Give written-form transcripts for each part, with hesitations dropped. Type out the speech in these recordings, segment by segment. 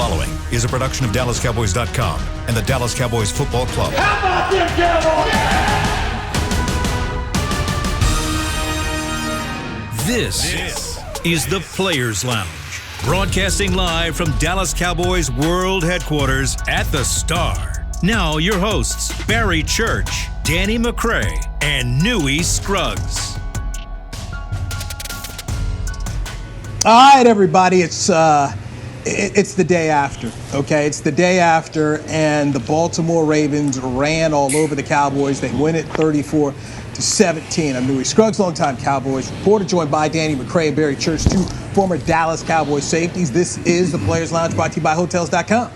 following is a production of DallasCowboys.com and the Dallas Cowboys Football Club. How about them Cowboys? This is the Players Lounge, broadcasting live from Dallas Cowboys World Headquarters at the Star. Now your hosts, Barry Church, Danny McCray, and Newy Scruggs. All right, everybody, it's the day after, okay? It's the day after, and the Baltimore Ravens ran all over the Cowboys. They win it 34-17. I'm Newy Scruggs, longtime Cowboys reporter, joined by Danny McCray and Barry Church, two former Dallas Cowboys safeties. This is the Players Lounge, brought to you by Hotels.com.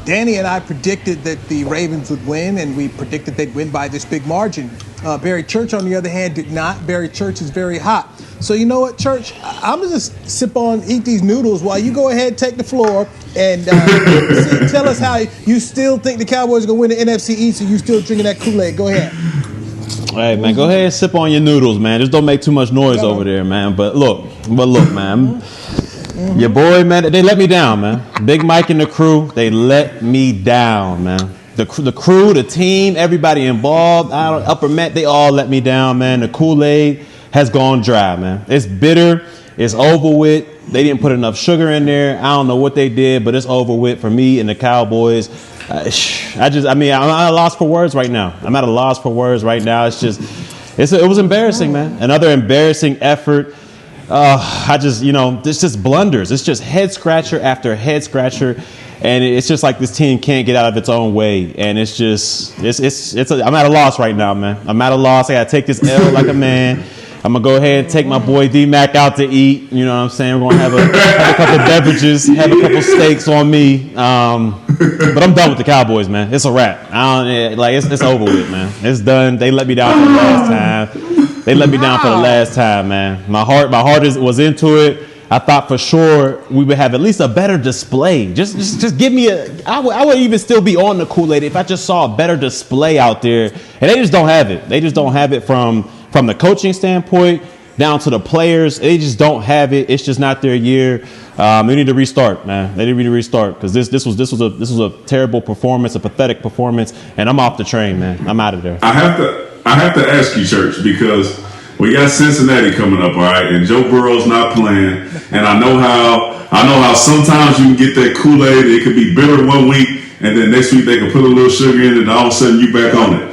Danny and I predicted that the Ravens would win, and we predicted they'd win by this big margin. Barry Church, on the other hand, did not. Barry Church is very hot. So you know what, Church? I'm going to just eat these noodles while you go ahead, take the floor, and tell us how you still think the Cowboys are going to win the NFC East, and you still drinking that Kool-Aid. Go ahead. Hey, man, go ahead and sip on your noodles, man. Just don't make too much noise over there, man. But look, man. Your boy, man, they let me down, man. Big Mike and the crew, they let me down, man. The crew, the team, everybody involved, Upper Met, they all let me down, man. The Kool-Aid has gone dry, man. It's bitter. It's over with. They didn't put enough sugar in there. I don't know what they did, but it's over with for me and the Cowboys. I'm at a loss for words right now. It was embarrassing, man. Another embarrassing effort. It's just blunders. It's just head scratcher after head scratcher. And it's just like this team can't get out of its own way. And I'm at a loss right now, man. I'm at a loss. I got to take this L like a man. I'm going to go ahead and take my boy D-Mac out to eat. You know what I'm saying? We're going to have a couple beverages, have a couple steaks on me. But I'm done with the Cowboys, man. It's a wrap. It's over with, man. It's done. They let me down for the last time. Man. My heart was into it. I thought for sure we would have at least a better display. Just give me I would even still be on the Kool-Aid if I just saw a better display out there. And they just don't have it. They just don't have it from the coaching standpoint down to the players. They just don't have it. It's just not their year. They need to restart, man. They need to restart because this was a terrible performance, a pathetic performance, and I'm off the train, man. I'm out of there. I have to ask you, Church, because we got Cincinnati coming up, all right, and Joe Burrow's not playing, and I know how sometimes you can get that Kool-Aid. It could be bitter 1 week, and then next week they can put a little sugar in it, and all of a sudden you back on it.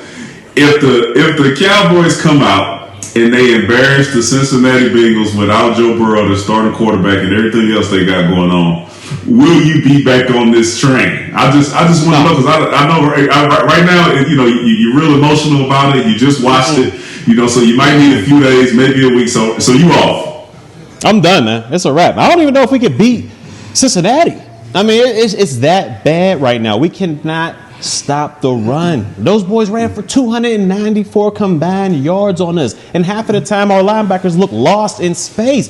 If the Cowboys come out and they embarrass the Cincinnati Bengals without Joe Burrow, the starting quarterback, and everything else they got going on, will you be back on this train? I just want to know, because I know right now, you're real emotional about it. You just watched it, so you might need a few days, maybe a week. So you off? I'm done, man. It's a wrap. I don't even know if we could beat Cincinnati. I mean, it's that bad right now. We cannot stop the run. Those boys ran for 294 combined yards on us, and half of the time our linebackers look lost in space.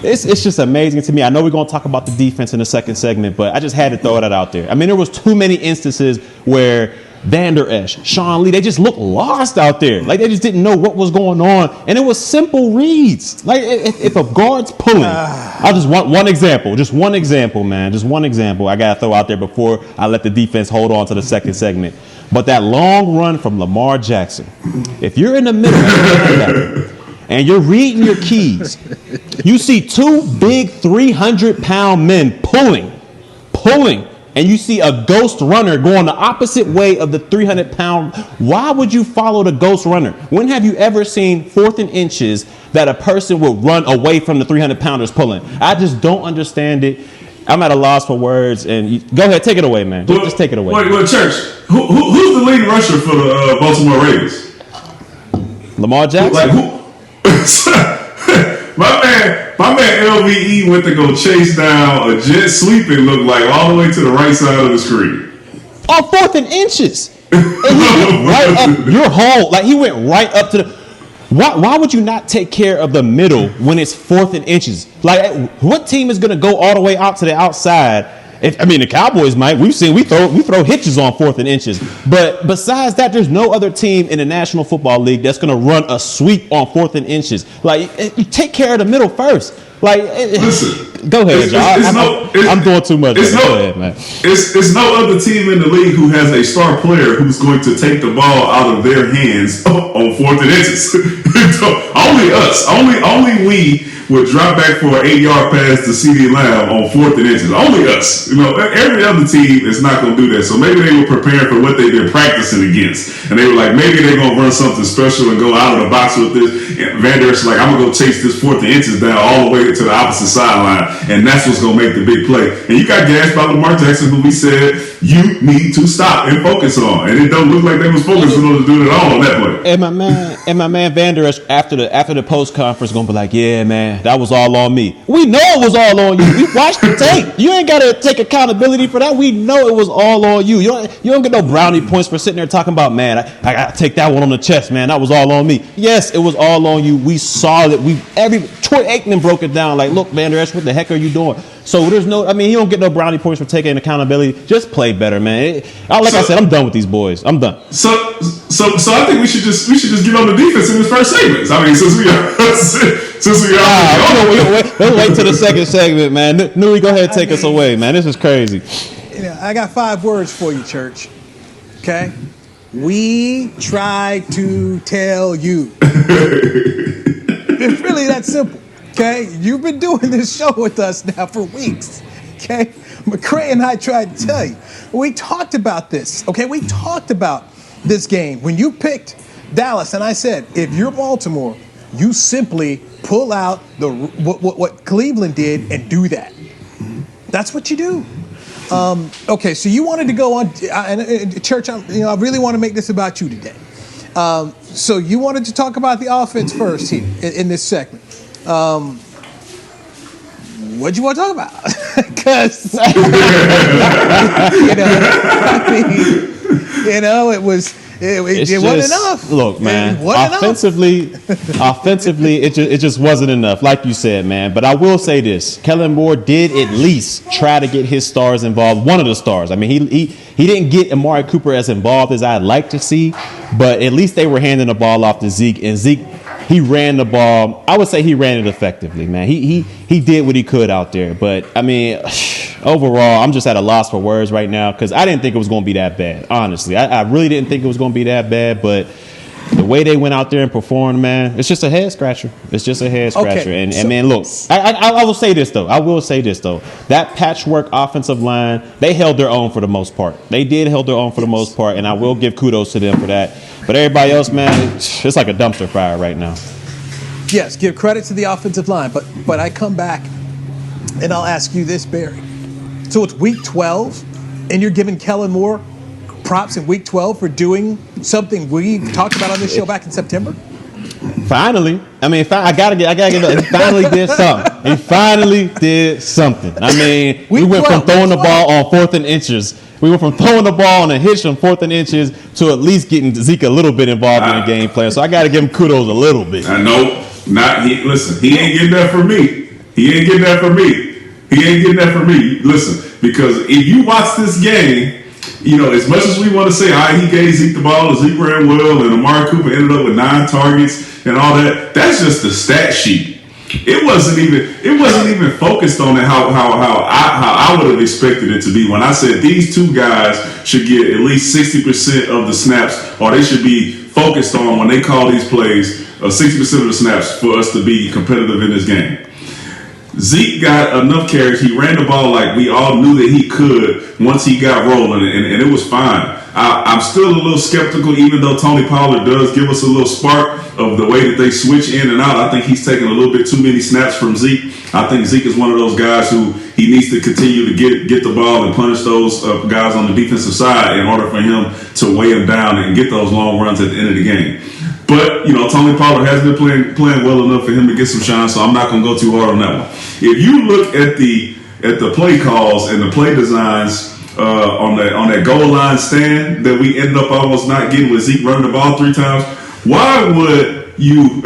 It's just amazing to me. I know we're going to talk about the defense in the second segment, but I just had to throw that out there. I mean, there was too many instances where Van Der Esch, Sean Lee, they just looked lost out there. Like they just didn't know what was going on, and it was simple reads. Like if a guard's pulling, I'll just want one example, man, just one example I got to throw out there before I let the defense hold on to the second segment. But that long run from Lamar Jackson, if you're in the middle and you're reading your keys, you see two big 300-pound men pulling, and you see a ghost runner going the opposite way of the 300-pound. Why would you follow the ghost runner? When have you ever seen 4th and inches that a person will run away from the 300-pounders pulling? I just don't understand it. I'm at a loss for words. And go ahead, take it away, man. Just take it away. Wait, Church, who's the leading rusher for the Baltimore Ravens? Lamar Jackson. My man LVE went to go chase down a jet sweep, it looked like, all the way to the right side of the screen. On 4th and inches. And he went right up your hole. Like he went right up to the. Why would you not take care of the middle when it's 4th and inches? Like what team is going to go all the way out to the outside? The Cowboys might. We throw hitches on 4th and inches. But besides that, there's no other team in the National Football League that's going to run a sweep on 4th and inches. Like, you take care of the middle first. Like, listen, go ahead, John. I'm doing too much. Go ahead, man. It's no other team in the league who has a star player who's going to take the ball out of their hands on 4th and inches. Only us. Only we would drop back for an 8-yard pass to CeeDee Lamb on 4th and inches. Only us. Every other team is not going to do that. So maybe they were preparing for what they've been practicing against. And they were like, maybe they're going to run something special and go out of the box with this. And Van Der Esch's like, I'm going to go chase this 4th and inches down all the way to the opposite sideline. And that's what's going to make the big play. And you got gassed by Lamar Jackson, who we said you need to stop and focus on. And it don't look like they was focusing on to do it all on that play. And my man Van Der Esch after the post conference gonna be like, yeah, man, that was all on me. We know it was all on you. We watched the tape. You ain't gotta take accountability for that. We know it was all on you. You don't get no brownie points for sitting there talking about, man, I gotta take that one on the chest, man. That was all on me. Yes, it was all on you. We saw that. Troy Aikman broke it down. Like, look, Van Der Esch, what the heck are you doing? So there's no, you don't get no brownie points for taking accountability. Just play better, man. I said, I'm done with these boys. I'm done. So I think we should just get on the defense in this first segment. Since we are. We'll wait till the second segment, man. Newy, go ahead, take us away, man. This is crazy. I got 5 words for you, Church. Okay, we try to tell you. It's really that simple. Okay, you've been doing this show with us now for weeks. Okay, McCray and I tried to tell you. We talked about this. Okay, we talked about this game when you picked Dallas, and I said, if you're Baltimore, you simply pull out what Cleveland did and do that. That's what you do. Okay, so you wanted to go on, and Church. I really want to make this about you today. So you wanted to talk about the offense first here in this segment. What do you want to talk about? Because it wasn't enough. Look, man. Offensively, it just wasn't enough, like you said, man. But I will say this: Kellen Moore did at least try to get his stars involved. One of the stars. He didn't get Amari Cooper as involved as I'd like to see, but at least they were handing the ball off to Zeke, and Zeke. He ran the ball. I would say he ran it effectively, man. He did what he could out there. But, overall, I'm just at a loss for words right now because I didn't think it was going to be that bad, honestly. I really didn't think it was going to be that bad. But the way they went out there and performed, man, it's just a head-scratcher. It's just a head-scratcher. Okay, and man, look, I will say this, though. That patchwork offensive line, they held their own for the most part. They did hold their own for the most part, and I will give kudos to them for that. But everybody else, man, it's like a dumpster fire right now. Yes, give credit to the offensive line. But I come back, and I'll ask you this, Barry. So it's week 12, and you're giving Kellen Moore props in week 12 for doing something we talked about on this show back in September? Finally. I gotta give it. He finally did something. He finally did something. We went from throwing the ball on 4th and inches. We went from throwing the ball on a hitch on 4th and inches to at least getting Zeke a little bit involved in the game plan. So I got to give him kudos a little bit. I know. Listen, he ain't getting that from me. Listen, because if you watch this game, as much as we want to say, he gave Zeke the ball, and Zeke ran well, and Amari Cooper ended up with 9 targets and all that, that's just the stat sheet. It wasn't even focused on it how I would have expected it to be. When I said these two guys should get at least 60% of the snaps, or they should be focused on when they call these plays, 60% of the snaps for us to be competitive in this game. Zeke got enough carries. He ran the ball like we all knew that he could once he got rolling, and it was fine. I'm still a little skeptical, even though Tony Pollard does give us a little spark of the way that they switch in and out. I think he's taking a little bit too many snaps from Zeke. I think Zeke is one of those guys who he needs to continue to get the ball and punish those guys on the defensive side in order for him to weigh him down and get those long runs at the end of the game. But, Tony Pollard has been playing well enough for him to get some shine, so I'm not going to go too hard on that one. If you look at the play calls and the play designs on that goal line stand that we ended up almost not getting with Zeke running the ball 3 times, why would you,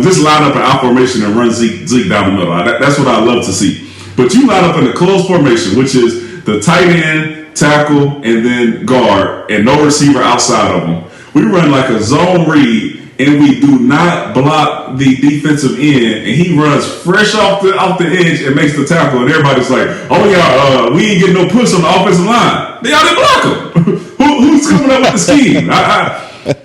just line up an out formation and run Zeke down the middle? That's what I love to see. But you line up in a closed formation, which is the tight end, tackle, and then guard, and no receiver outside of them. We run like a zone read, and we do not block the defensive end, and he runs fresh off the edge and makes the tackle, and everybody's like, "Oh yeah, we ain't getting no push on the offensive line. They already block him. Who's coming up with the scheme?"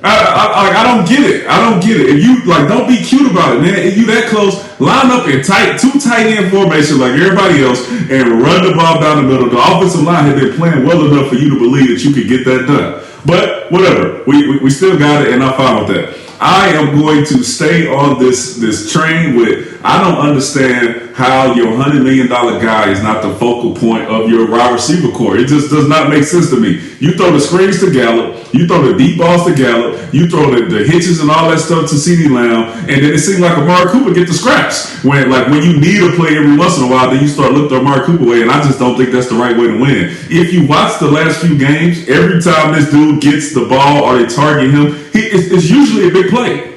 I don't get it. I don't get it. If you don't be cute about it, man. If you that close, line up in two tight end formation like everybody else, and run the ball down the middle. The offensive line had been playing well enough for you to believe that you could get that done. But whatever, we still got it, and I'm fine with that. I am going to stay on this train with. I don't understand how your $100 million guy is not the focal point of your wide receiver core. It just does not make sense to me. You throw the screens to Gallup, you throw the deep balls to Gallup, you throw the hitches and all that stuff to CeeDee Lamb, and then it seems like Amari Cooper get the scraps. When you need a play every once in a while, then you start looking at Amari Cooper way, and I just don't think that's the right way to win. If you watch the last few games, every time this dude gets the ball or they target him, it's usually a big play.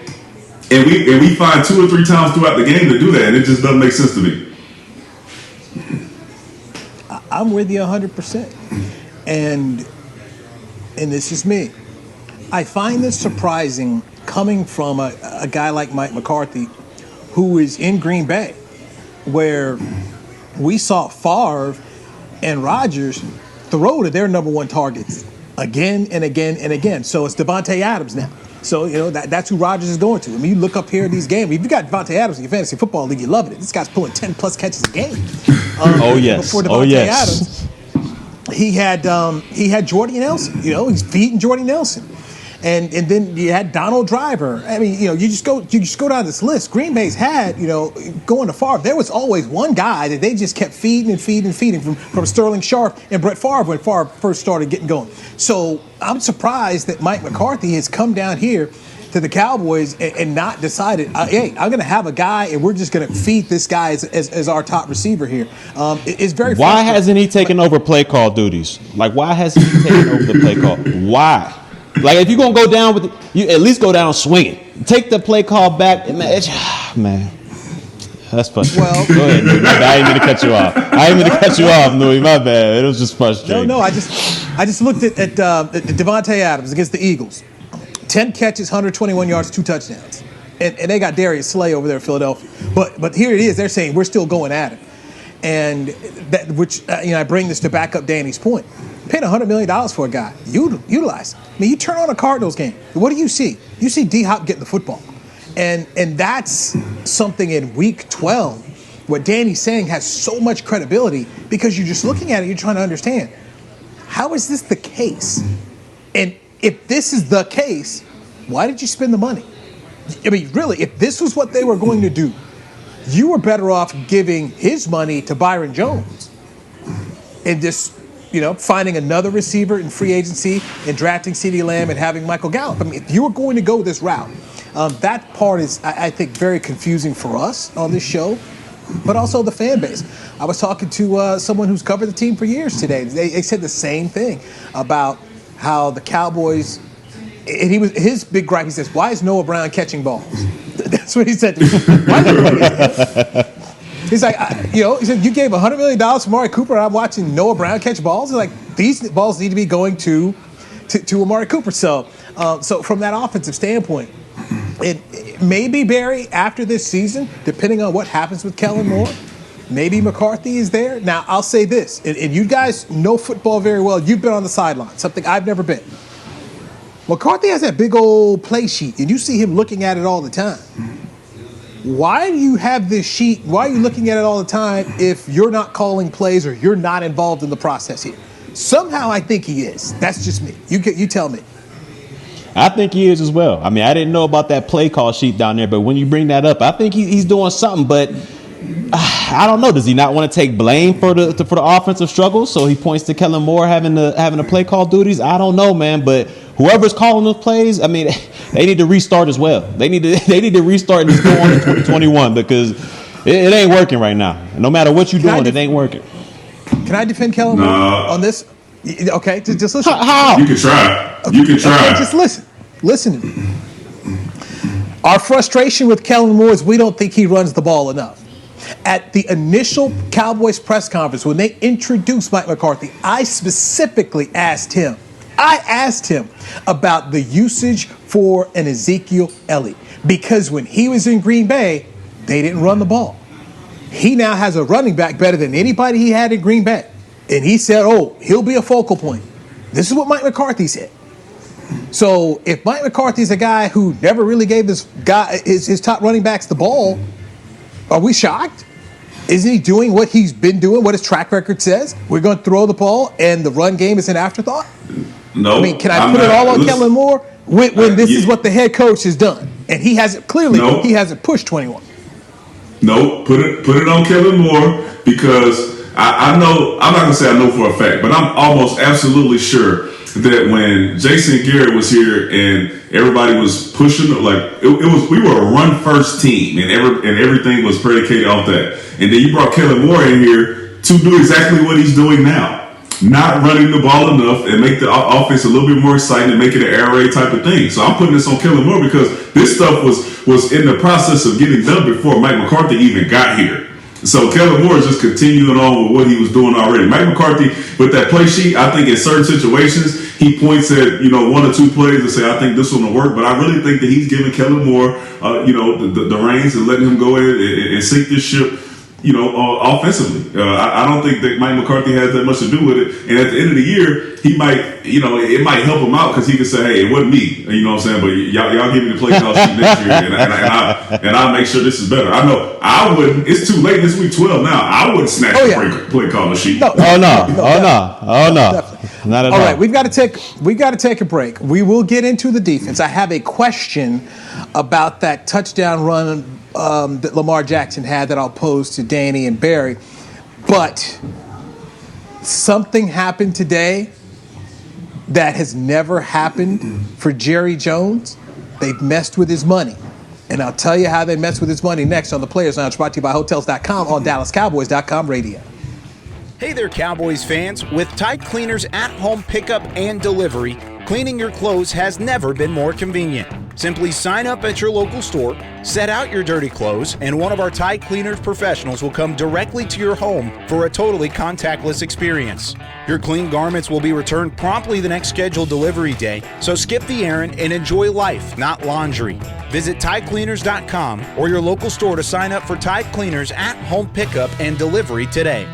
And we find 2 or 3 times throughout the game to do that, and it just doesn't make sense to me. I'm with you 100%. And this is me. I find this surprising coming from a guy like Mike McCarthy, who is in Green Bay, where we saw Favre and Rodgers throw to their number one targets again and again and again. So it's Devontae Adams now. So, that's who Rodgers is going to. I mean, you look up here at these games. If you got Devontae Adams in your fantasy football league, you loving it. This guy's pulling 10-plus catches a game. Before Devontae Adams, he had Jordy Nelson. He's feeding Jordy Nelson. And then you had Donald Driver. I mean, you just go down this list. Green Bay's had, going to Favre, there was always one guy that they just kept feeding from Sterling Sharp and Brett Favre when Favre first started getting going. So I'm surprised that Mike McCarthy has come down here to the Cowboys and not decided, hey, I'm going to have a guy and we're just going to feed this guy as our top receiver here. It's very. Why hasn't he taken over play call duties? Why hasn't he taken over the play call? Why? If you're going to go down you at least go down swinging. Take the play call back. Man. That's frustrating. Well, go ahead, Newy. I didn't mean to cut you off. Newy. My bad. It was just frustrating. No. I just looked at Devontae Adams against the Eagles. 10 catches, 121 yards, 2 touchdowns. And they got Darius Slay over there in Philadelphia. But here it is. They're saying we're still going at it. And I bring this to back up Danny's point. Paying $100 million for a guy. Utilize him. I mean, you turn on a Cardinals game. What do you see? You see D-Hop getting the football. And that's something in week 12 what Danny's saying has so much credibility because you're just looking at it, you're trying to understand, how is this the case? And if this is the case, why did you spend the money? I mean, really, if this was what they were going to do, you were better off giving his money to Byron Jones and just, finding another receiver in free agency and drafting CeeDee Lamb and having Michael Gallup. I mean, if you were going to go this route, that part is, I think, very confusing for us on this show, but also the fan base. I was talking to someone who's covered the team for years today. They said the same thing about how the Cowboys, and his big gripe, he says, why is Noah Brown catching balls? That's what he said to me. Why is He's like, he said, you gave $100 million to Amari Cooper, and I'm watching Noah Brown catch balls. He's like, these balls need to be going to Amari Cooper. So from that offensive standpoint, it maybe, Barry, after this season, depending on what happens with Kellen Moore, maybe McCarthy is there. Now, I'll say this, and you guys know football very well. You've been on the sideline, something I've never been. McCarthy has that big old play sheet, and you see him looking at it all the time. Why do you have this sheet? Why are you looking at it all the time if you're not calling plays or you're not involved in the process here? Somehow I think he is. That's just me. You tell me. I think he is as well. I mean, I didn't know about that play call sheet down there, but when you bring that up, I think he's doing something. But I don't know. Does he not want to take blame for the offensive struggles? So he points to Kellen Moore having the play call duties. I don't know, man. But whoever's calling those plays, I mean, they need to restart as well. They need to restart and just go on to 2021 because it ain't working right now. No matter what you're doing, it ain't working. Can I defend Kellen Moore on this? Okay, just listen. How? You can try. Okay, just listen. Listen to me. Our frustration with Kellen Moore is we don't think he runs the ball enough. At the initial Cowboys press conference, when they introduced Mike McCarthy, I specifically asked him, I asked him about the usage for an Ezekiel Elliott because when he was in Green Bay, they didn't run the ball. He now has a running back better than anybody he had in Green Bay. And he said, he'll be a focal point. This is what Mike McCarthy said. So if Mike McCarthy's a guy who never really gave his top running backs the ball, are we shocked? Isn't he doing what he's been doing, what his track record says? We're going to throw the ball and the run game is an afterthought? No. I mean, can I put it all on Kellen Moore when this is what the head coach has done? And he hasn't, he hasn't pushed 21. No, put it on Kellen Moore because I know, I'm not going to say I know for a fact, but I'm almost absolutely sure that when Jason Garrett was here and everybody was pushing, like we were a run first team and everything was predicated off that. And then you brought Kellen Moore in here to do exactly what he's doing now. Not running the ball enough and make the offense a little bit more exciting and make it an air raid type of thing. So I'm putting this on Kellen Moore because this stuff was in the process of getting done before Mike McCarthy even got here. So Kellen Moore is just continuing on with what he was doing already. Mike McCarthy, with that play sheet, I think in certain situations, he points at, one or two plays and say, I think this one will work. But I really think that he's giving Kellen Moore, the reins and letting him go in and sink this ship, offensively. I don't think that Mike McCarthy has that much to do with it. And at the end of the year, he might, it might help him out because he can say, hey, it wasn't me. You know what I'm saying? But y'all give me the play call sheet next year and I'll make sure this is better. I know I wouldn't. It's too late. It's week 12 now. I wouldn't snatch the play call sheet. No. Not at all. All right, we've got to take a break. We will get into the defense. I have a question about that touchdown run that Lamar Jackson had that I'll pose to Danny and Barry. But something happened today that has never happened for Jerry Jones. They've messed with his money. And I'll tell you how they messed with his money next on the Players Lounge, brought to you by Hotels.com on DallasCowboys.com radio. Hey there, Cowboys fans. With Tide Cleaners at-home pickup and delivery, cleaning your clothes has never been more convenient. Simply sign up at your local store, set out your dirty clothes, and one of our Tide Cleaners professionals will come directly to your home for a totally contactless experience. Your clean garments will be returned promptly the next scheduled delivery day, so skip the errand and enjoy life, not laundry. Visit TideCleaners.com or your local store to sign up for Tide Cleaners at-home pickup and delivery today.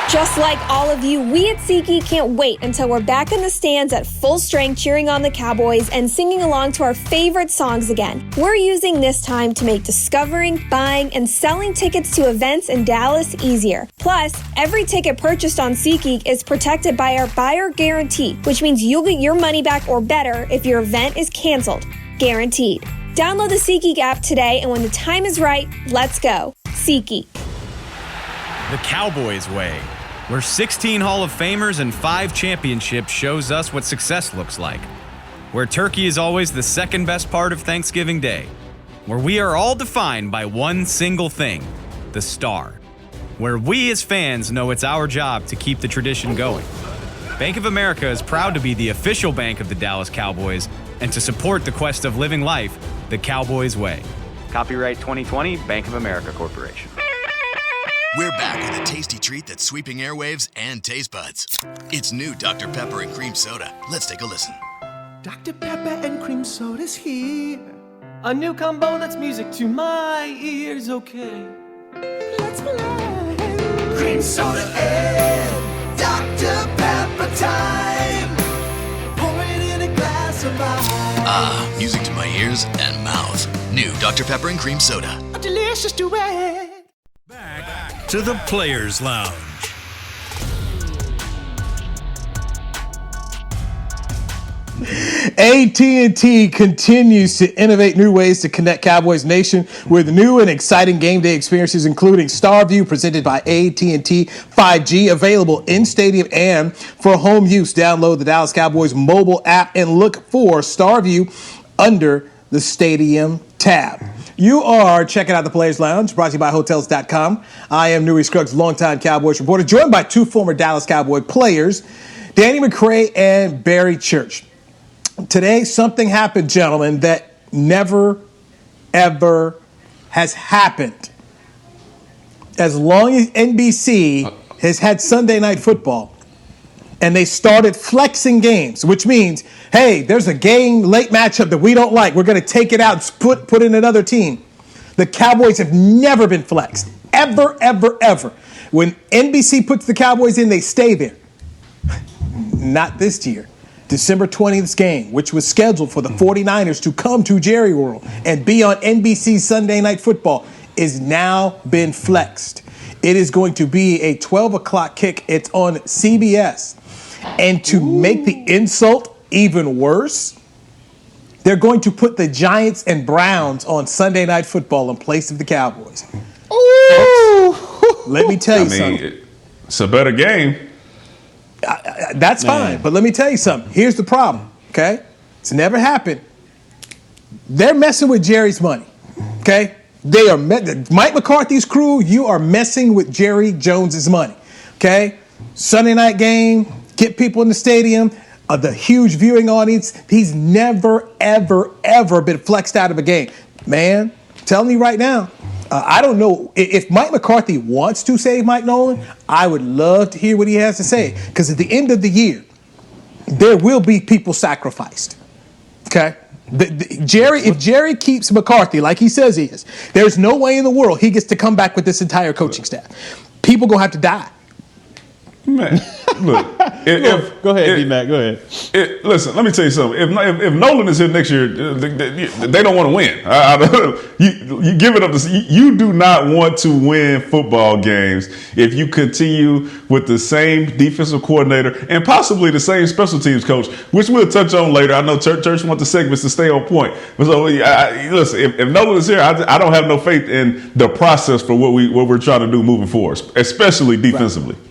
Just like all of you, we at SeatGeek can't wait until we're back in the stands at full strength cheering on the Cowboys and singing along to our favorite songs again. We're using this time to make discovering, buying, and selling tickets to events in Dallas easier. Plus, every ticket purchased on SeatGeek is protected by our buyer guarantee, which means you'll get your money back or better if your event is canceled. Guaranteed. Download the SeatGeek app today, and when the time is right, let's go. SeatGeek. The Cowboys way, where 16 Hall of Famers and 5 championships shows us what success looks like. Where turkey is always the second best part of Thanksgiving Day. Where we are all defined by one single thing, the star. Where we as fans know it's our job to keep the tradition going. Bank of America is proud to be the official bank of the Dallas Cowboys and to support the quest of living life the Cowboys way. Copyright 2020, Bank of America Corporation. We're back with a tasty treat that's sweeping airwaves and taste buds. It's new Dr. Pepper and Cream Soda. Let's take a listen. Dr. Pepper and Cream Soda's here. A new combo that's music to my ears, okay. Let's play. Cream Soda and Dr. Pepper time. Pour it in a glass of ice. Music to my ears and mouth. New Dr. Pepper and Cream Soda. A delicious duet. Back to the Players Lounge. AT&T continues to innovate new ways to connect Cowboys Nation with new and exciting game day experiences, including StarView, presented by AT&T 5G, available in stadium and for home use. Download the Dallas Cowboys mobile app and look for StarView under the Stadium tab. You are checking out the Players Lounge, brought to you by Hotels.com. I am Newy Scruggs, longtime Cowboys reporter, joined by 2 former Dallas Cowboy players, Danny McCray and Barry Church. Today, something happened, gentlemen, that never, ever has happened. As long as NBC has had Sunday Night Football, and they started flexing games, which means, hey, there's a game late matchup that we don't like. We're going to take it out and put in another team. The Cowboys have never been flexed. Ever, ever, ever. When NBC puts the Cowboys in, they stay there. Not this year. December 20th's game, which was scheduled for the 49ers to come to Jerry World and be on NBC Sunday Night Football, is now been flexed. It is going to be a 12 o'clock kick. It's on CBS. And to make the insult even worse, they're going to put the Giants and Browns on Sunday Night Football in place of the Cowboys. Ooh. Let me tell you something. It's a better game. That's fine, but let me tell you something. Here's the problem, okay? It's never happened. They're messing with Jerry's money, okay? They are Mike McCarthy's crew. You are messing with Jerry Jones's money, okay? Sunday night game, get people in the stadium, the huge viewing audience. He's never, ever, ever been flexed out of a game, man. Telling you right now. I don't know if Mike McCarthy wants to save Mike Nolan. I would love to hear what he has to say, because at the end of the year, there will be people sacrificed. Okay, if Jerry keeps McCarthy like he says he is, there's no way in the world he gets to come back with this entire coaching staff. People gonna have to die. Man, look. Go ahead, D-Mac. Go ahead. Listen, let me tell you something. If Nolan is here next year, they don't want to win. You give it up to you. Do not want to win football games if you continue with the same defensive coordinator and possibly the same special teams coach, which we'll touch on later. I know Church wants the segments to stay on point. So listen, if Nolan is here, I don't have no faith in the process for what we're trying to do moving forward, especially defensively. Right.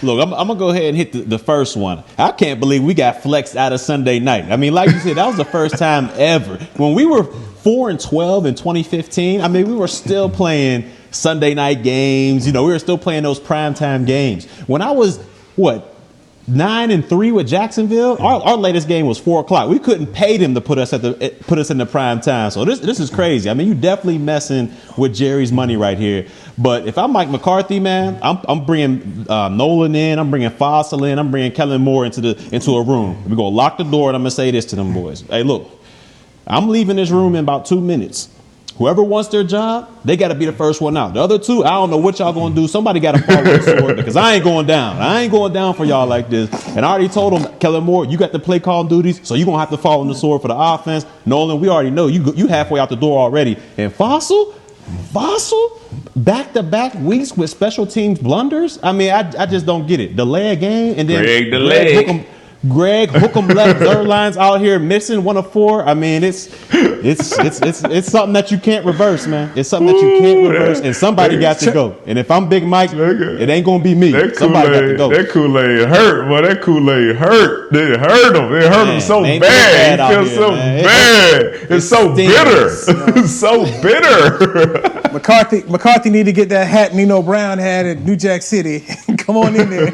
Look, I'm going to go ahead and hit the first one. I can't believe we got flexed out of Sunday night. I mean, like you said, that was the first time ever. When we were 4-12 in 2015, I mean, we were still playing Sunday night games. You know, we were still playing those primetime games. When I was, 9-3 with Jacksonville, our latest game was 4 o'clock. We couldn't pay them to put us in the prime time. So this is crazy. I mean, you definitely messing with Jerry's money right here. But if I'm Mike McCarthy, man, I'm bringing Nolan in, I'm bringing Fossil in, I'm bringing Kellen Moore into a room. We're gonna lock the door, and I'm gonna say this to them boys: hey, look, I'm leaving this room in about 2 minutes. Whoever wants their job, they got to be the first one out. The other two, I don't know what y'all going to do. Somebody got to fall with the sword, because I ain't going down. I ain't going down for y'all like this. And I already told them, Kellen Moore, you got the play calling duties, so you're going to have to fall on the sword for the offense. Nolan, we already know you halfway out the door already. And Fossil, back-to-back weeks with special teams blunders? I mean, I just don't get it. Delay a game, and then Greg Hookem left Zerlines out here missing 1 of 4. I mean, it's something that you can't reverse, man. It's something that you can't reverse, and somebody got to go. And if I'm Big Mike, it ain't gonna be me. Somebody got to go. That Kool-Aid hurt, boy. That Kool-Aid hurt. It hurt him. It hurt him so bad. He feels so bad. It's so bitter. It's so bitter. McCarthy need to get that hat Nino Brown had at New Jack City. Come on in there.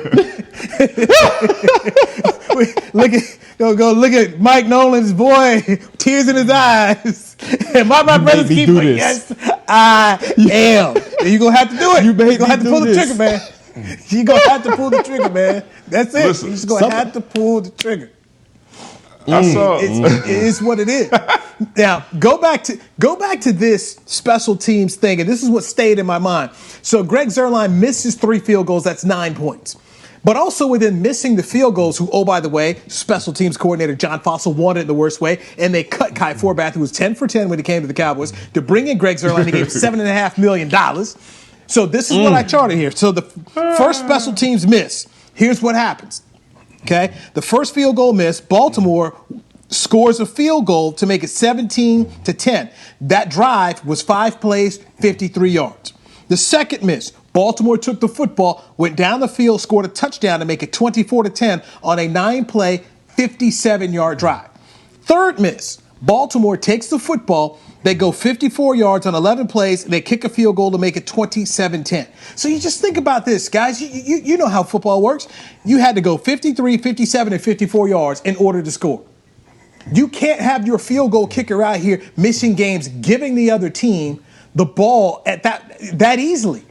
Look at Mike Nolan's boy, tears in his eyes. And my brother's keeper, yes, I am. And you're going to have to do it. You're going to have to pull the trigger, man. You're going to have to pull the trigger, man. That's it. Listen, you're just going to have to pull the trigger. It's what it is. Now, go back to this special teams thing, and this is what stayed in my mind. So Greg Zuerlein misses 3 field goals. That's 9 points. But also within missing the field goals, who, oh, by the way, special teams coordinator John Fossil wanted it the worst way, and they cut Kai Forbath, who was 10 for 10 when he came to the Cowboys, to bring in Greg Zuerlein. They gave $7.5 million. So this is what I charted here. So the first special teams miss. Here's what happens. Okay? The first field goal miss, Baltimore scores a field goal to make it 17-10. That drive was 5 plays, 53 yards. The second miss, Baltimore took the football, went down the field, scored a touchdown to make it 24-10 on a 9-play, 57-yard drive. Third miss, Baltimore takes the football, they go 54 yards on 11 plays, and they kick a field goal to make it 27-10. So you just think about this, guys. You know how football works. You had to go 53, 57, and 54 yards in order to score. You can't have your field goal kicker out here missing games, giving the other team the ball at that easily.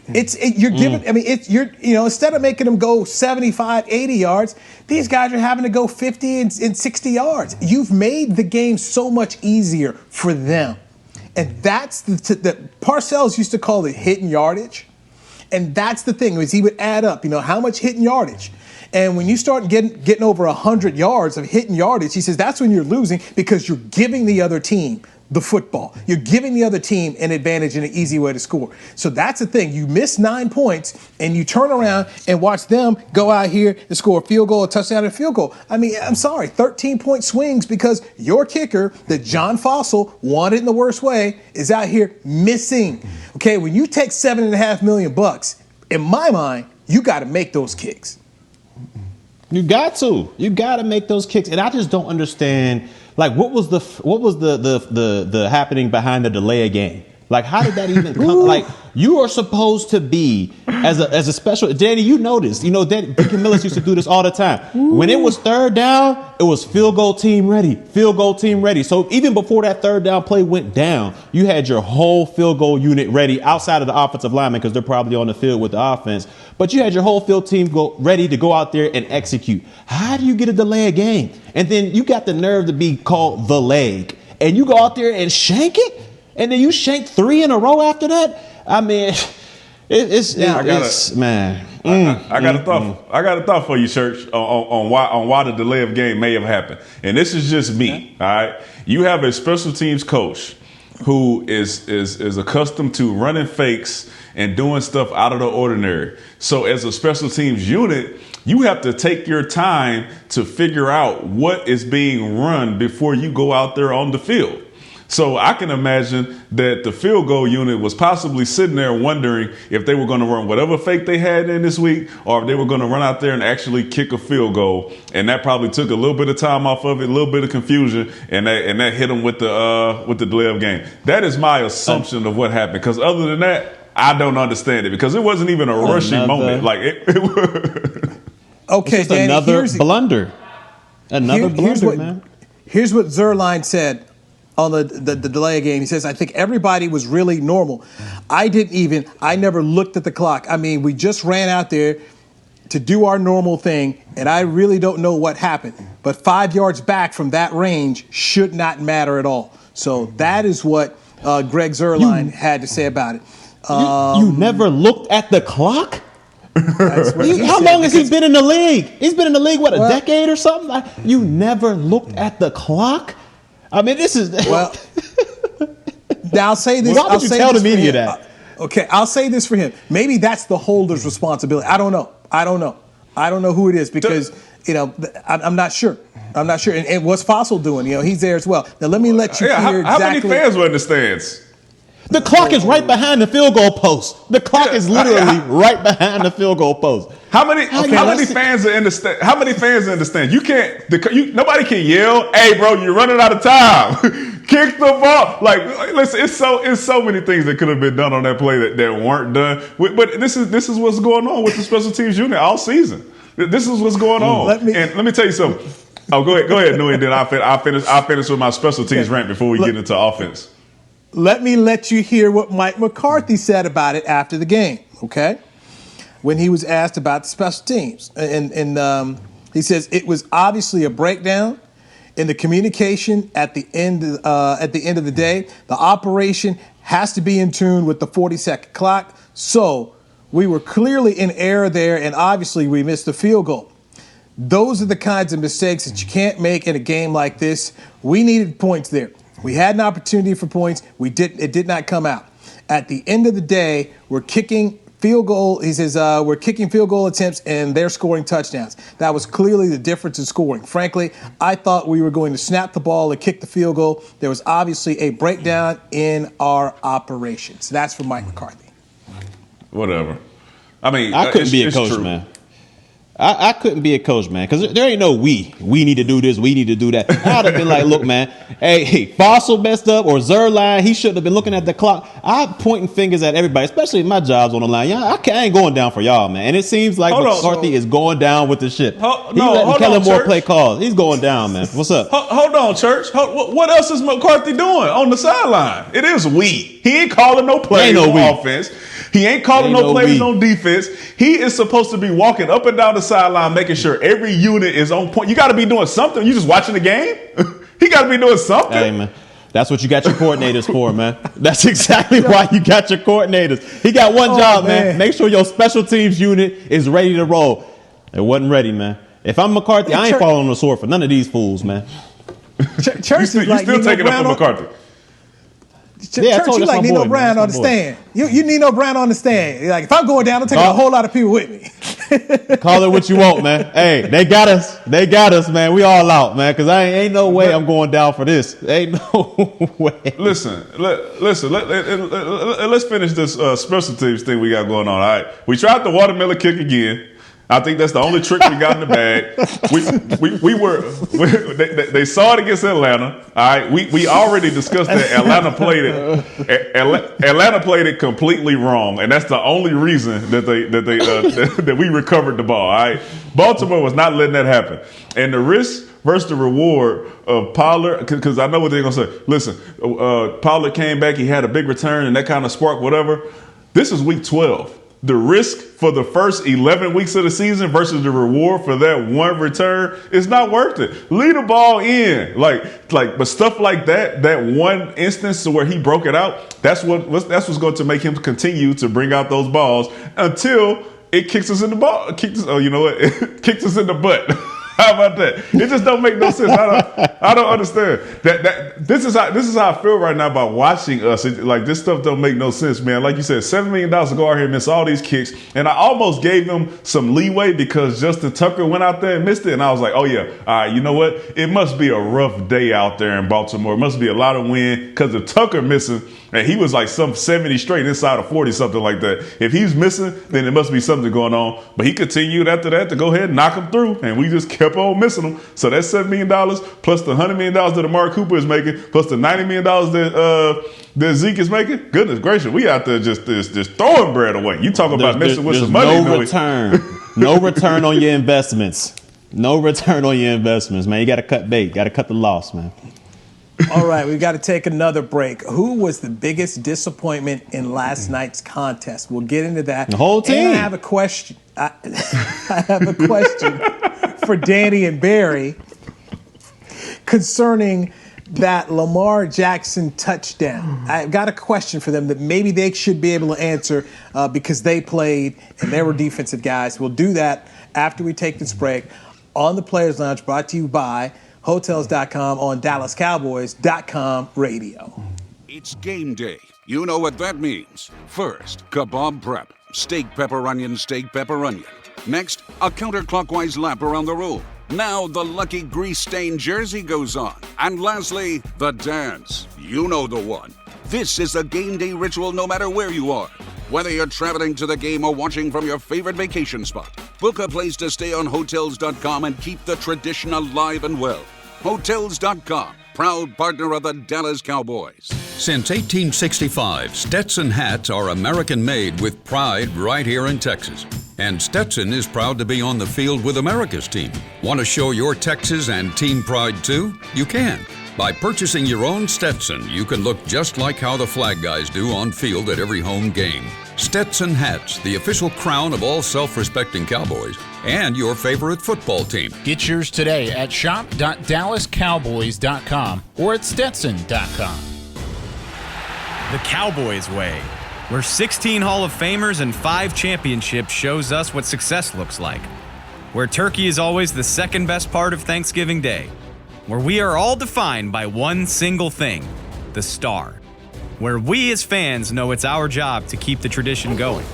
You're giving. I mean, instead of making them go 75, 80 yards, these guys are having to go 50 and 60 yards. You've made the game so much easier for them, and that's the Parcells used to call it hitting yardage, and that's the thing is he would add up, how much hitting yardage. And when you start getting over 100 yards of hitting yardage, he says that's when you're losing because you're giving the other team the football. You're giving the other team an advantage and an easy way to score. So that's the thing. You miss 9 points and you turn around and watch them go out here and score a field goal, a touchdown, and a field goal. I mean, I'm sorry, 13-point swings because your kicker that John Fossil wanted in the worst way is out here missing. Okay, when you take $7.5 million, in my mind, you got to make those kicks. You got to. You got to make those kicks. And I just don't understand, like, what was the happening behind the delay of game? Like, how did that even come? Like, you are supposed to be as a special. Danny, you noticed. Deacon Millis used to do this all the time. When it was third down, it was field goal team ready. Field goal team ready. So even before that third down play went down, you had your whole field goal unit ready outside of the offensive lineman because they're probably on the field with the offense. But you had your whole field team ready to go out there and execute. How do you get a delay of game? And then you got the nerve to be called the leg, and you go out there and shank it. And then you shank 3 in a row after that. I mean, I got a thought for you, Church, on why the delay of game may have happened. And this is just me. All right, you have a special teams coach who is accustomed to running fakes and doing stuff out of the ordinary. So as a special teams unit, you have to take your time to figure out what is being run before you go out there on the field. So I can imagine that the field goal unit was possibly sitting there wondering if they were going to run whatever fake they had in this week, or if they were going to run out there and actually kick a field goal. And that probably took a little bit of time off of it, a little bit of confusion, and that hit them with the delay of game. That is my assumption of what happened. Because other than that, I don't understand it because it wasn't even a rushing moment. Like it was. Okay, it's just Danny, another blunder. Man. Here's what Zerline said on the delay game. He says, I think everybody was really normal. I never looked at the clock. I mean, we just ran out there to do our normal thing, and I really don't know what happened. But 5 yards back from that range should not matter at all. So that is what Greg Zerline had to say about it. You never looked at the clock? How said, long has he been in the league? He's been in the league, a decade or something? You never looked at the clock? I mean, this is... Well, now I'll say this. Why would you tell the media that? Okay, I'll say this for him. Maybe that's the holder's responsibility. I don't know who it is because, I'm not sure. And what's Fossil doing? He's there as well. Now, let me let you hear exactly... How many fans were in the stands? The clock is right behind the field goal post. The clock is literally right behind the field goal post. How many fans are in the stand? How many fans are in the stand? You can't. Nobody can yell, "Hey, bro, you're running out of time. Kick the ball!" Like, listen, it's so many things that could have been done on that play that weren't done. But this is what's going on with the special teams unit all season. This is what's going on. Let me tell you something. Oh, go ahead, Newy, and then I'll finish with my special teams rant before we get into offense. Let me let you hear what Mike McCarthy said about it after the game, okay? When he was asked about the special teams. And he says it was obviously a breakdown in the communication at the end of the day. The operation has to be in tune with the 40-second clock. So we were clearly in error there, and obviously we missed the field goal. Those are the kinds of mistakes that you can't make in a game like this. We needed points there. We had an opportunity for points. It did not come out. At the end of the day, we're kicking field goal. He says we're kicking field goal attempts and they're scoring touchdowns. That was clearly the difference in scoring. Frankly, I thought we were going to snap the ball and kick the field goal. There was obviously a breakdown in our operations. That's from Mike McCarthy. Whatever. I mean, I couldn't be a coach, man. I couldn't be a coach, man, because there ain't no we need to do this, we need to do that. I'd have been like, look, man, hey, Fossil messed up or Zerline, he shouldn't have been looking at the clock. I'm pointing fingers at everybody, especially if my job's on the line. I ain't going down for y'all, man. And it seems like McCarthy is going down with the ship. He's letting Kellen Moore play calls. He's going down, man. What's up? Hold on, Church. What else is McCarthy doing on the sideline? It is we. He ain't calling no plays on offense. He ain't calling no plays we. on defense. He is supposed to be walking up and down the sideline, making sure every unit is on point. You got to be doing something. You just watching the game? He got to be doing something. Hey, man. That's what you got your coordinators for, man. That's exactly why you got your coordinators. He got one job, man. Make sure your special teams unit is ready to roll. It wasn't ready, man. If I'm McCarthy, I ain't falling on the sword for none of these fools, man. Church is like still taking up for McCarthy. Church, you like Nino Brown on the stand. You Nino Brown on the stand. Like, if I'm going down, I'm taking a whole lot of people with me. Call it what you want, man. Hey, they got us. They got us, man. We all out, man, because ain't no way I'm going down for this. Ain't no way. Listen. Let's finish this special teams thing we got going on. All right. We tried the watermelon kick again. I think that's the only trick we got in the bag. They saw it against Atlanta. All right, we already discussed that Atlanta played it completely wrong, and that's the only reason that we recovered the ball. All right, Baltimore was not letting that happen, and the risk versus the reward of Pollard, because I know what they're gonna say. Listen, Pollard came back, he had a big return, and that kind of sparked whatever. This is week 12. The risk for the first 11 weeks of the season versus the reward for that one return is not worth it. Leave the ball in, but stuff like that one instance where he broke it out, that's what's going to make him continue to bring out those balls until it kicks us in the ball. It kicks us in the butt. How about that? It just don't make no sense. I don't understand that. This is how I feel right now about watching us. This stuff don't make no sense, man. Like you said, $7 million to go out here and miss all these kicks, and I almost gave them some leeway because Justin Tucker went out there and missed it, and I was like, oh yeah, all right, you know what? It must be a rough day out there in Baltimore. It must be a lot of wind because of Tucker missing. And he was like some 70 straight inside of 40, something like that. If he's missing, then there must be something going on. But he continued after that to go ahead and knock him through. And we just kept on missing him. So that's $7 million plus the $100 million that Amari Cooper is making, plus the $90 million that Zeke is making. Goodness gracious, we out there just throwing bread away. You talk about messing with some money. No return. No return on your investments. No return on your investments, man. You got to cut bait. Got to cut the loss, man. All right, we've got to take another break. Who was the biggest disappointment in last night's contest? We'll get into that. The whole team. And I have a question. I have a question for Danny and Barry concerning that Lamar Jackson touchdown. I've got a question for them that maybe they should be able to answer because they played and they were defensive guys. We'll do that after we take this break on the Players Lounge, brought to you by Hotels.com on DallasCowboys.com radio. It's game day. You know what that means. First, kebab prep. Steak, pepper, onion, steak, pepper, onion. Next, a counterclockwise lap around the room. Now the lucky grease-stained jersey goes on. And lastly, the dance. You know the one. This is a game day ritual no matter where you are. Whether you're traveling to the game or watching from your favorite vacation spot, book a place to stay on Hotels.com and keep the tradition alive and well. Hotels.com, proud partner of the Dallas Cowboys. Since 1865, Stetson hats are American-made with pride right here in Texas. And Stetson is proud to be on the field with America's team. Want to show your Texas and team pride too? You can. By purchasing your own Stetson, you can look just like how the flag guys do on field at every home game. Stetson hats, the official crown of all self-respecting Cowboys and your favorite football team. Get yours today at shop.dallascowboys.com or at stetson.com. The Cowboys way, where 16 Hall of Famers and 5 championships shows us what success looks like. Where turkey is always the second best part of Thanksgiving Day. Where we are all defined by one single thing, the star. Where we as fans know it's our job to keep the tradition going.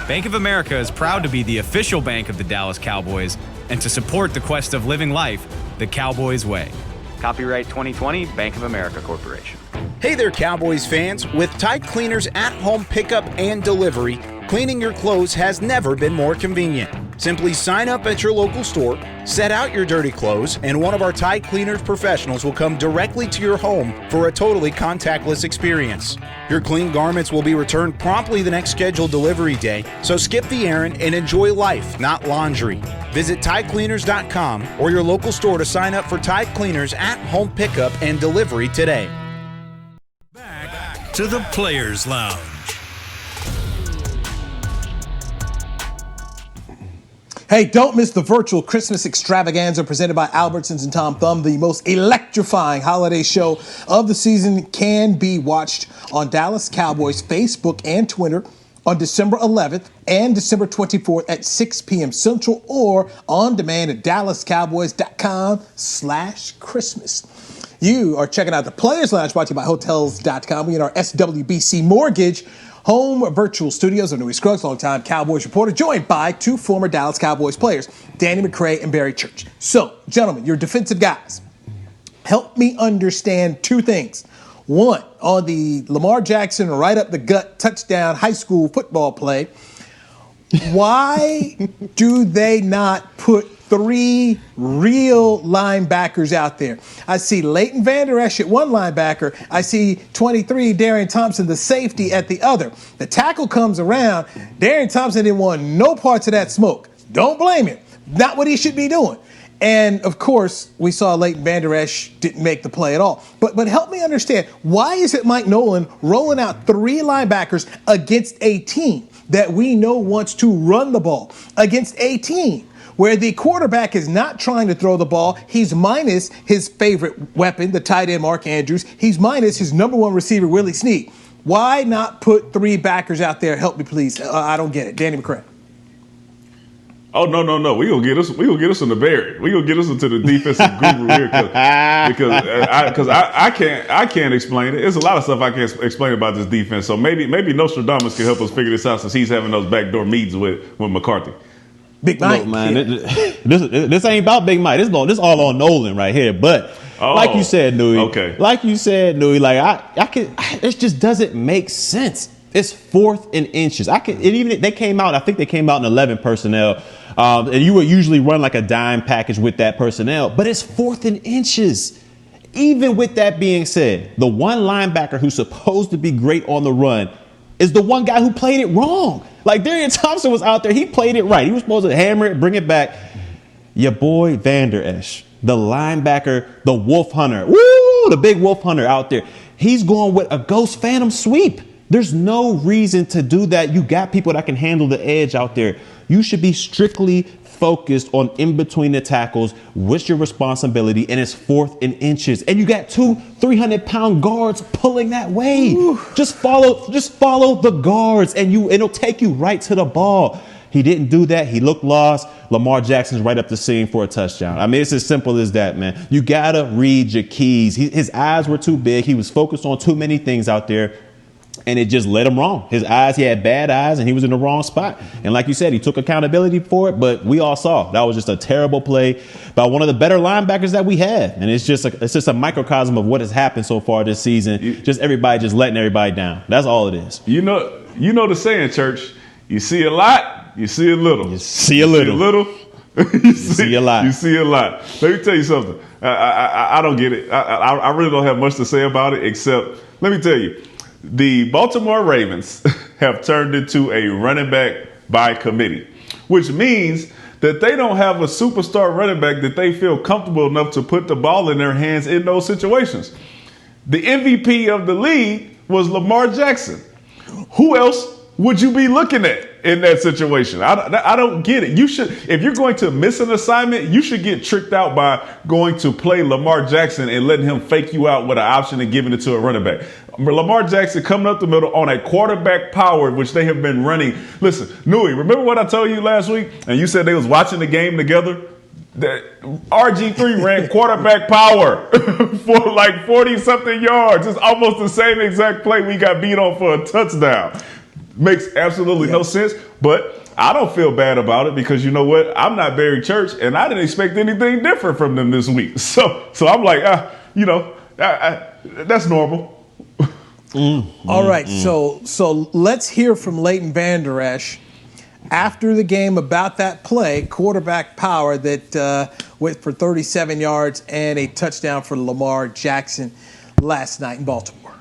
Bank of America is proud to be the official bank of the Dallas Cowboys and to support the quest of living life the Cowboys way. Copyright 2020, Bank of America Corporation. Hey there, Cowboys fans. With Tide Cleaners at-home pickup and delivery, cleaning your clothes has never been more convenient. Simply sign up at your local store, set out your dirty clothes, and one of our Tide Cleaners professionals will come directly to your home for a totally contactless experience. Your clean garments will be returned promptly the next scheduled delivery day, so skip the errand and enjoy life, not laundry. Visit TideCleaners.com or your local store to sign up for Tide Cleaners at-home pickup and delivery today. Back to the Players Lounge. Hey, don't miss the virtual Christmas extravaganza presented by Albertsons and Tom Thumb. The most electrifying holiday show of the season can be watched on Dallas Cowboys Facebook and Twitter on December 11th and December 24th at 6 p.m. Central, or on demand at dallascowboys.com/Christmas. You are checking out the Players Lounge, brought to you by Hotels.com. We in our SWBC Mortgage home virtual studios of Newy Scruggs, longtime Cowboys reporter, joined by two former Dallas Cowboys players, Danny McCray and Barry Church. So, gentlemen, you're defensive guys. Help me understand two things. One, on the Lamar Jackson right up the gut touchdown high school football play, why do they not put three real linebackers out there? I see Leighton Vander Esch at one linebacker. I see 23, Darian Thompson, the safety, at the other. The tackle comes around. Darian Thompson didn't want no parts of that smoke. Don't blame him. Not what he should be doing. And, of course, we saw Leighton Vander Esch didn't make the play at all. But help me understand, why is it Mike Nolan rolling out three linebackers against a team that we know wants to run the ball, against a team where the quarterback is not trying to throw the ball? He's minus his favorite weapon, the tight end Mark Andrews. He's minus his number one receiver, Willie Snead. Why not put three backers out there? Help me, please. I don't get it. Danny McCray. Oh, no. We gonna get us in the Barry. We gonna get us into the defensive guru here because I can't explain it. There's a lot of stuff I can't explain about this defense. So maybe Nostradamus can help us figure this out, since he's having those backdoor meetings with McCarthy. Big Mike. Look, man, this ain't about Big Mike. This all on Nolan right here. But like you said, Newy. It just doesn't make sense. It's 4th and inches. I think they came out in 11 personnel. And you would usually run like a dime package with that personnel, but it's 4th and inches. Even with that being said, the one linebacker who's supposed to be great on the run is the one guy who played it wrong. Like, Darian Thompson was out there. He played it right. He was supposed to hammer it, bring it back. Your boy Vander Esch, the linebacker, the wolf hunter. Woo, the big wolf hunter out there. He's going with a ghost phantom sweep. There's no reason to do that. You got people that can handle the edge out there. You should be strictly focused on in between the tackles. What's your responsibility? And it's 4th and inches. And you got two 300-pound guards pulling that way. Ooh. Just follow the guards, and it'll take you right to the ball. He didn't do that. He looked lost. Lamar Jackson's right up the seam for a touchdown. I mean, it's as simple as that, man. You got to read your keys. His eyes were too big. He was focused on too many things out there, and it just led him wrong. He had bad eyes, and he was in the wrong spot. And like you said, he took accountability for it, but we all saw that was just a terrible play by one of the better linebackers that we have. And it's just a microcosm of what has happened so far this season. Just everybody just letting everybody down. That's all it is. You know the saying, Church. You see a lot, you see a little. You see a little. You see a lot. You see a lot. Let me tell you something. I don't get it. I really don't have much to say about it, except let me tell you. The Baltimore Ravens have turned into a running back by committee, which means that they don't have a superstar running back that they feel comfortable enough to put the ball in their hands in those situations. The MVP of the league was Lamar Jackson. Who else would you be looking at in that situation? I don't get it. If you're going to miss an assignment, you should get tricked out by going to play Lamar Jackson and letting him fake you out with an option and giving it to a running back. Lamar Jackson coming up the middle on a quarterback power, which they have been running. Listen, Newy, remember what I told you last week? And you said they was watching the game together? That RG3 ran quarterback power for like 40-something yards. It's almost the same exact play we got beat on for a touchdown. Makes absolutely no sense, but I don't feel bad about it because you know what? I'm not Barry Church, and I didn't expect anything different from them this week. So I'm like, that's normal. All right, so let's hear from Leighton Vander Esch after the game about that play, quarterback power that went for 37 yards and a touchdown for Lamar Jackson last night in Baltimore.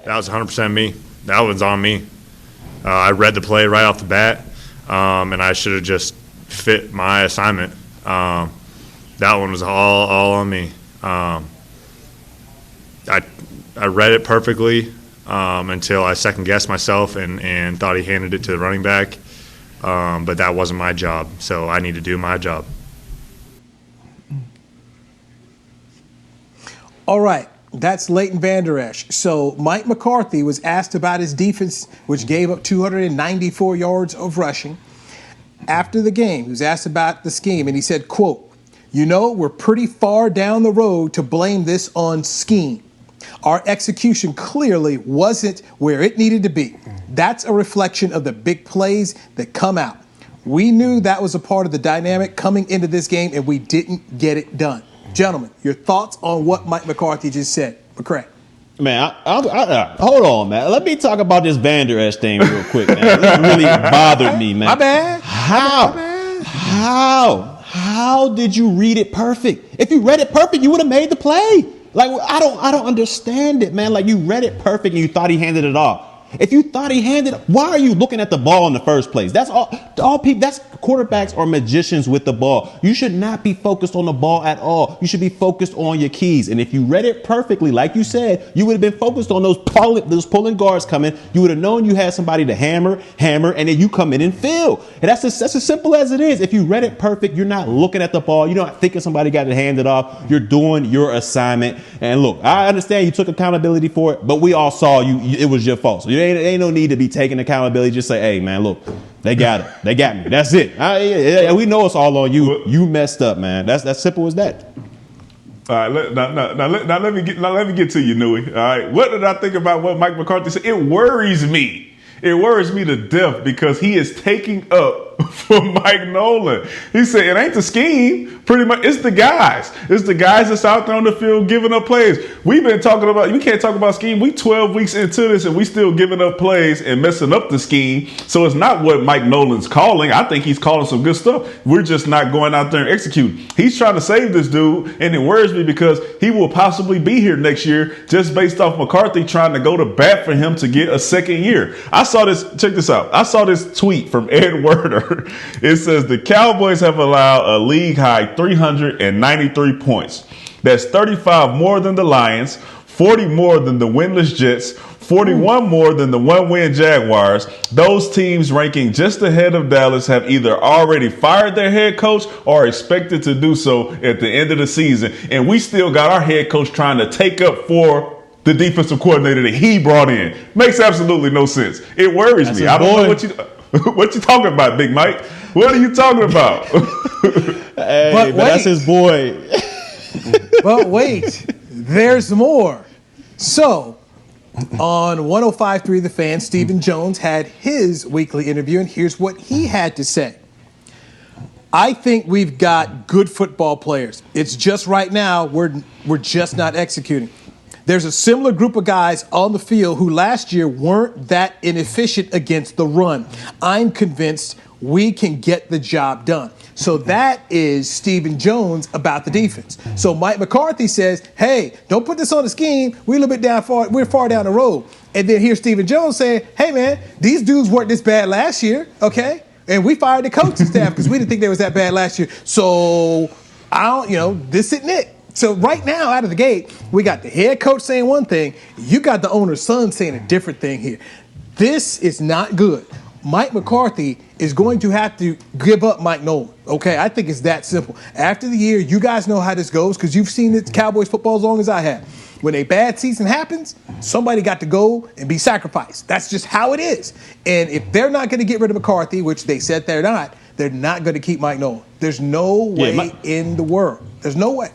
That was 100% me. That one's on me. I read the play right off the bat, and I should have just fit my assignment. That one was all on me. I read it perfectly until I second-guessed myself and thought he handed it to the running back. but that wasn't my job, so I need to do my job. All right, that's Leighton Vander Esch. So Mike McCarthy was asked about his defense, which gave up 294 yards of rushing. After the game, he was asked about the scheme, and he said, quote, we're pretty far down the road to blame this on scheme. Our execution clearly wasn't where it needed to be. That's a reflection of the big plays that come out. We knew that was a part of the dynamic coming into this game, and we didn't get it done. Gentlemen, your thoughts on what Mike McCarthy just said. McCray. Man, hold on, man. Let me talk about this Vander Esch thing real quick, man. This really bothered me, man. My bad. How did you read it perfect? If you read it perfect, you would have made the play. Like, I don't understand it, man. Like, you read it perfect and you thought he handed it off. If you thought he handed, why are you looking at the ball in the first place? That's all people. That's quarterbacks are magicians with the ball. You should not be focused on the ball at all. You should be focused on your keys. And if you read it perfectly, like you said, you would have been focused on those pulling guards coming. You would have known you had somebody to hammer, and then you come in and fill. And that's as simple as it is. If you read it perfect, you're not looking at the ball. You're not thinking somebody got it handed off. You're doing your assignment. And look, I understand you took accountability for it, but we all saw you. It was your fault. So ain't no need to be taking accountability. Just say, hey, man, look, they got it. They got me. That's it. We know it's all on you. You messed up, man. That's simple as that. All right, now let me get to you, Newy. All right, what did I think about what Mike McCarthy said? It worries me. It worries me to death because he is taking up for Mike Nolan. He said it ain't the scheme. Pretty much, it's the guys. It's the guys that's out there on the field giving up plays. We've been talking about, we can't talk about scheme. We 12 weeks into this and we still giving up plays and messing up the scheme. So it's not what Mike Nolan's calling. I think he's calling some good stuff. We're just not going out there and executing. He's trying to save this dude, and it worries me because he will possibly be here next year just based off McCarthy trying to go to bat for him to get a second year. I saw this, check this out. I saw this tweet from Ed Werder. It says the Cowboys have allowed a league high 393 points. That's 35 more than the Lions, 40 more than the winless Jets, 41 more than the one-win Jaguars. Those teams ranking just ahead of Dallas have either already fired their head coach or expected to do so at the end of the season. And we still got our head coach trying to take up for the defensive coordinator that he brought in. Makes absolutely no sense. It worries me. I don't know what you talking about, Big Mike. What are you talking about? Hey, but that's his boy. But wait, there's more. So, on 105.3 The Fan, Stephen Jones had his weekly interview, and here's what he had to say. I think we've got good football players. It's just right now we're just not executing. There's a similar group of guys on the field who last year weren't that inefficient against the run. I'm convinced we can get the job done. So that is Stephen Jones about the defense. So Mike McCarthy says, hey, don't put this on the scheme. We're a little bit we're far down the road. And then here's Stephen Jones saying, hey, man, these dudes weren't this bad last year, okay? And we fired the coaching staff because we didn't think they was that bad last year. So, this isn't it. So right now, out of the gate, we got the head coach saying one thing. You got the owner's son saying a different thing here. This is not good. Mike McCarthy is going to have to give up Mike Nolan. Okay, I think it's that simple. After the year, you guys know how this goes because you've seen it, Cowboys football as long as I have. When a bad season happens, somebody got to go and be sacrificed. That's just how it is. And if they're not going to get rid of McCarthy, which they said they're not going to keep Mike Nolan. There's no way in the world. There's no way.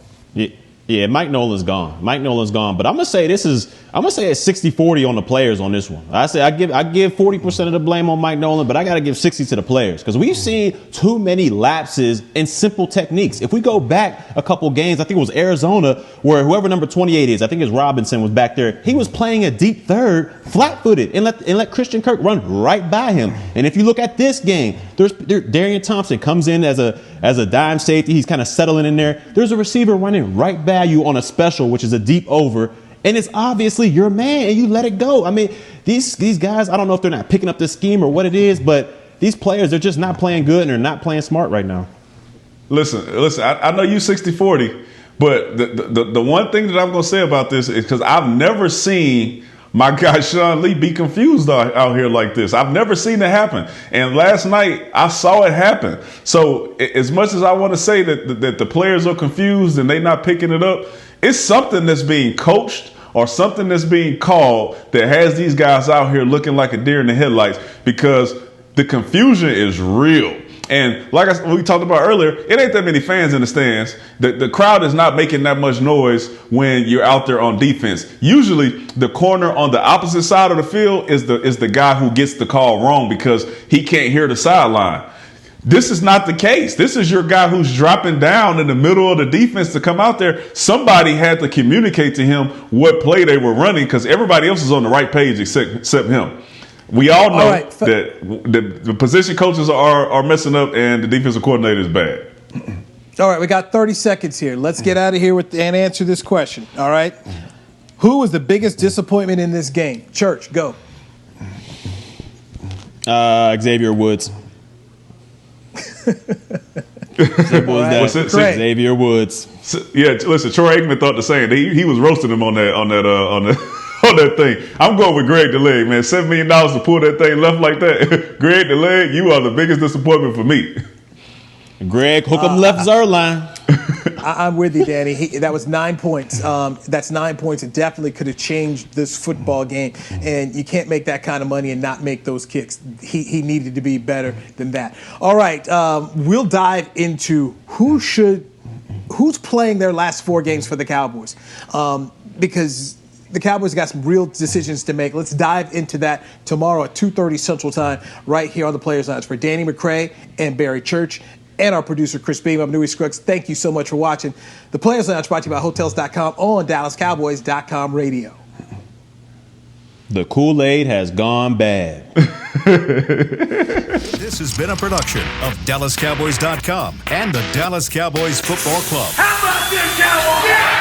Yeah, Mike Nolan's gone. But I'm gonna say it's 60-40 on the players on this one. I give 40% of the blame on Mike Nolan, but I gotta give 60 to the players because we've seen too many lapses in simple techniques. If we go back a couple games, I think it was Arizona, where whoever number 28 is, I think it's Robinson, was back there. He was playing a deep third, flat-footed, and let Christian Kirk run right by him. And if you look at this game, Darian Thompson comes in as a dime safety. He's kind of settling in there. There's a receiver running right by you on a special, which is a deep over, and it's obviously your man, and you let it go. I mean, these guys, I don't know if they're not picking up the scheme or what it is, but these players, they're just not playing good, and they're not playing smart right now. Listen, I know you 60-40, but the one thing that I'm going to say about this is because I've never seen my guy Sean Lee be confused out here like this. I've never seen it happen. And last night, I saw it happen. So as much as I want to say that the players are confused and they not picking it up, it's something that's being coached or something that's being called that has these guys out here looking like a deer in the headlights, because the confusion is real. And like we talked about earlier, it ain't that many fans in the stands. The crowd is not making that much noise when you're out there on defense. Usually the corner on the opposite side of the field is the guy who gets the call wrong because he can't hear the sideline. This is not the case. This is your guy who's dropping down in the middle of the defense to come out there. Somebody had to communicate to him what play they were running, because everybody else is on the right page except him. We all know that the position coaches are messing up and the defensive coordinator is bad. All right, we got 30 seconds here. Let's get out of here and answer this question. All right. Who was the biggest disappointment in this game? Church, go. Xavier Woods. Xavier Woods. Yeah, listen, Troy Aikman thought the same. He was roasting him on that thing. I'm going with Greg DeLeg, man. $7 million to pull that thing left like that. Greg DeLeg, you are the biggest disappointment for me. Greg, hook him left Zerline. I'm with you, Danny. That was 9 points. That's 9 points. It definitely could have changed this football game. And you can't make that kind of money and not make those kicks. He needed to be better than that. All right, we'll dive into who's playing their last 4 games for the Cowboys, because the Cowboys got some real decisions to make. Let's dive into that tomorrow at 2:30 Central Time right here on the Players Lounge. For Danny McCray and Barry Church and our producer Chris Beam, I'm Newy Scruggs. Thank you so much for watching. The Players Lounge brought to you by Hotels.com on DallasCowboys.com radio. The Kool-Aid has gone bad. This has been a production of DallasCowboys.com and the Dallas Cowboys Football Club. How about this, Cowboys? Yeah!